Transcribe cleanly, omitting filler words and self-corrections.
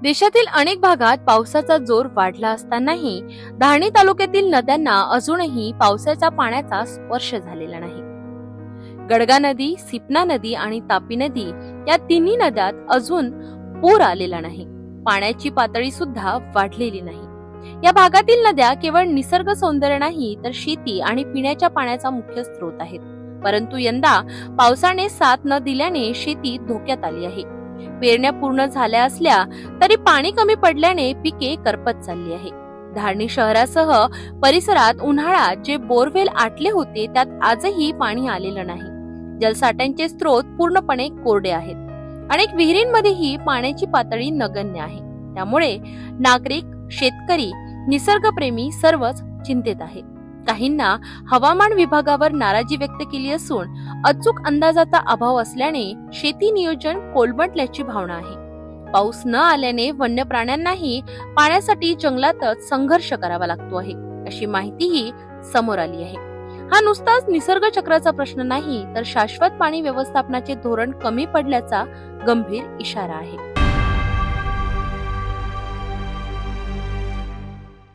देशातील अनेक भागात पावसाचा जोर वाढला असतानाही धारणी तालुक्यातील नद्यांना अजूनही पावसाच्या पाण्याचा स्पर्श झालेला नाही. गडगा नदी, सिपना नदी आणि तापी नदी या तिन्ही नद्यात अजून पूर आलेला नाही. पाण्याची पातळी सुद्धा वाढलेली नाही. या भागातील नद्या केवळ निसर्ग सौंदर्य नाही तर शेती आणि पिण्याच्या पाण्याचा मुख्य स्रोत आहेत. परंतु यंदा पावसाने साथ न दिल्याने शेती धोक्यात आली आहे. पेरण्या पूर्ण झाल्या असल्या तरी पाणी कमी पडल्याने पिके करपत चालली आहे. धारणी शहरासह परिसरात उन्हाळ्यात जे बोरवेल आटले होते त्यात आजही पाणी आलेलं नाही. जलसाठ्यांचे स्रोत पूर्णपणे कोरडे आहेत. अनेक विहिरींमध्येही पाण्याची पातळी नगण्य आहे. त्यामुळे नागरिक, शेतकरी, निसर्गप्रेमी सर्वच चिंतेत आहेत. काहींना हवामान विभागावर नाराजी व्यक्त केली असून अचूक अंदाजाचा अभाव असल्याने शेती नियोजन कोलमडल्याची भावना आहे. पाऊस न आल्याने वन्य प्राण्यांनाही पाण्यासाठी जंगलातच संघर्ष करावा लागतो आहे, अशी माहितीही समोर आली आहे. हा नुसताच निसर्ग चक्राचा प्रश्न नाही तर शाश्वत पाणी व्यवस्थापनाचे धोरण कमी पडल्याचा गंभीर इशारा आहे.